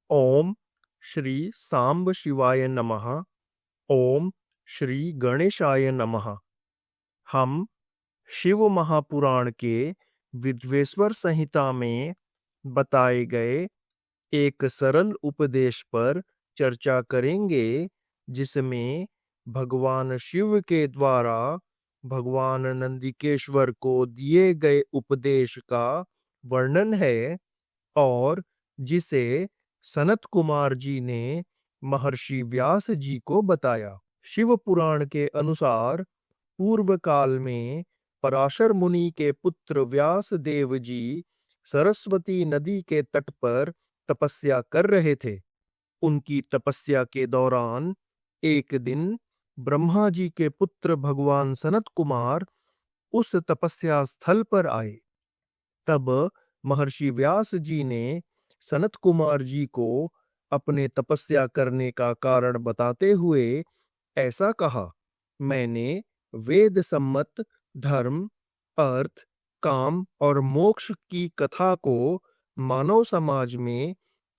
ओम श्री सांब शिवाय नमः। ओम श्री गणेशाय नमः। हम शिव महापुराण के विद्वेश्वर संहिता में बताए गए एक सरल उपदेश पर चर्चा करेंगे, जिसमें भगवान शिव के द्वारा भगवान नंदिकेश्वर को दिए गए उपदेश का वर्णन है और जिसे सनत कुमार जी ने महर्षि व्यास जी को बताया। शिव पुराण के अनुसार पूर्व काल में पराशर मुनि के पुत्र व्यास देव जी सरस्वती नदी के तट पर तपस्या कर रहे थे। उनकी तपस्या के दौरान एक दिन ब्रह्मा जी के पुत्र भगवान सनत कुमार उस तपस्या स्थल पर आए। तब महर्षि व्यास जी ने सनत कुमार जी को अपने तपस्या करने का कारण बताते हुए ऐसा कहा, मैंने वेद सम्मत धर्म, अर्थ, काम और मोक्ष की कथा को मानव समाज में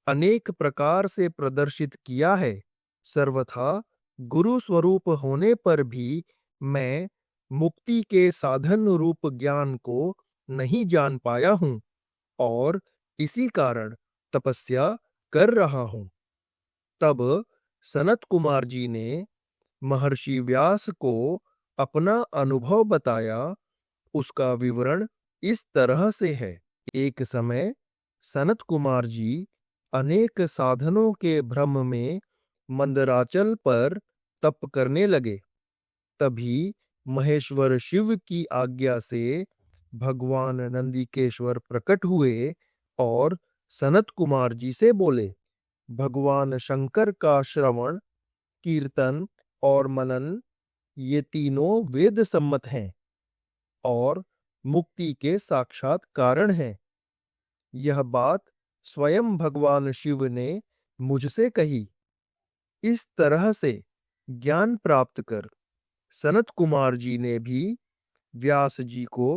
अनेक प्रकार से प्रदर्शित किया है। सर्वथा गुरु स्वरूप होने पर भी मैं मुक्ति के साधन रूप ज्ञान को नहीं जान पाया हूं और इसी कारण तपस्या कर रहा हूं। तब सनत कुमार जी ने महर्षि व्यास को अपना अनुभव बताया। उसका विवरण इस तरह से है। एक समय सनत कुमार जी अनेक साधनों के भ्रम में मंदराचल पर तप करने लगे। तभी महेश्वर शिव की आज्ञा से भगवान नंदिकेश्वर प्रकट हुए और सनत कुमार जी से बोले, भगवान शंकर का श्रवण, कीर्तन और मनन ये तीनों वेद सम्मत हैं और मुक्ति के साक्षात कारण हैं। यह बात स्वयं भगवान शिव ने मुझसे कही। इस तरह से ज्ञान प्राप्त कर सनत कुमार जी ने भी व्यास जी को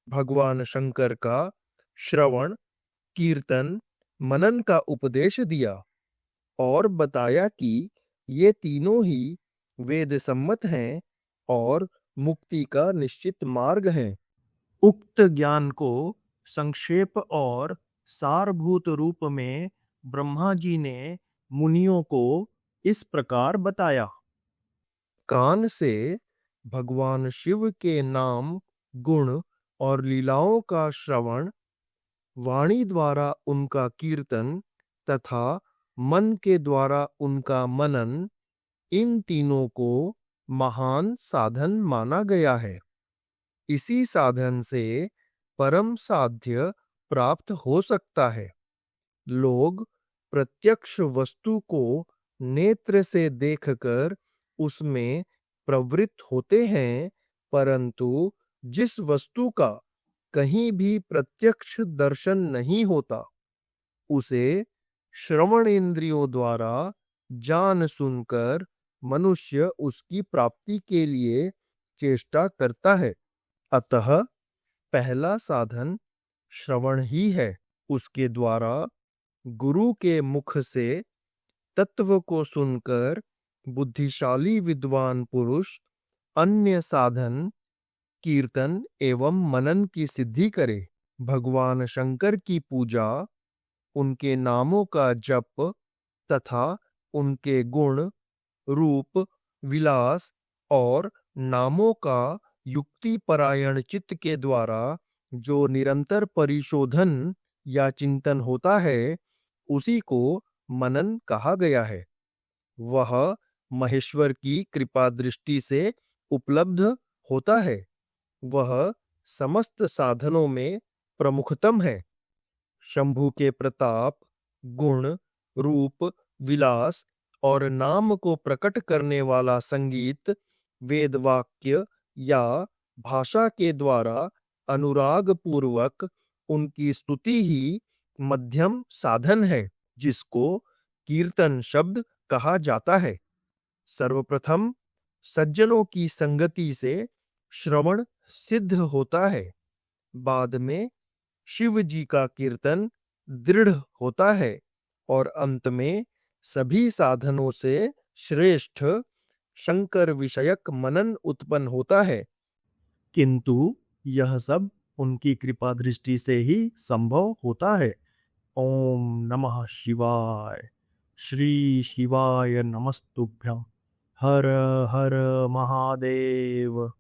भगवान शंकर का श्रवण, कीर्तन, मनन का उपदेश दिया और बताया कि ये तीनों ही वेद सम्मत हैं और मुक्ति का निश्चित मार्ग है। उक्त ज्ञान को संक्षेप और सारभूत रूप में ब्रह्मा जी ने मुनियों को इस प्रकार बताया। कान से भगवान शिव के नाम, गुण और लीलाओं का श्रवण, वाणी द्वारा उनका कीर्तन तथा मन के द्वारा उनका मनन, इन तीनों को महान साधन माना गया है। इसी साधन से परम साध्य प्राप्त हो सकता है। लोग प्रत्यक्ष वस्तु को नेत्र से देखकर उसमें प्रवृत्त होते हैं, परंतु जिस वस्तु का कहीं भी प्रत्यक्ष दर्शन नहीं होता, उसे श्रवण इंद्रियों द्वारा जान सुनकर मनुष्य उसकी प्राप्ति के लिए चेष्टा करता है। अतः पहला साधन श्रवण ही है। उसके द्वारा गुरु के मुख से तत्व को सुनकर बुद्धिशाली विद्वान पुरुष अन्य साधन, कीर्तन एवं मनन की सिद्धि करे। भगवान शंकर की पूजा, उनके नामों का जप तथा उनके गुण, रूप, विलास और नामों का युक्ति परायण चित्त के द्वारा जो निरंतर परिशोधन या चिंतन होता है, उसी को मनन कहा गया है। वह महेश्वर की कृपा दृष्टि से उपलब्ध होता है। वह समस्त साधनों में प्रमुखतम है। शंभु के प्रताप, गुण, रूप, विलास और नाम को प्रकट करने वाला संगीत, वेद वाक्य या भाषा के द्वारा अनुराग पूर्वक उनकी स्तुति ही मध्यम साधन है, जिसको कीर्तन शब्द कहा जाता है। सर्वप्रथम सज्जनों की संगति से श्रवण सिद्ध होता है। बाद में शिव जी का कीर्तन दृढ़ होता है और अंत में सभी साधनों से श्रेष्ठ शंकर विषयक मनन उत्पन्न होता है। किंतु यह सब उनकी कृपा दृष्टि से ही संभव होता है। ओम नमः शिवाय। श्री शिवाय नमस्तुभ्यं। हर हर महादेव।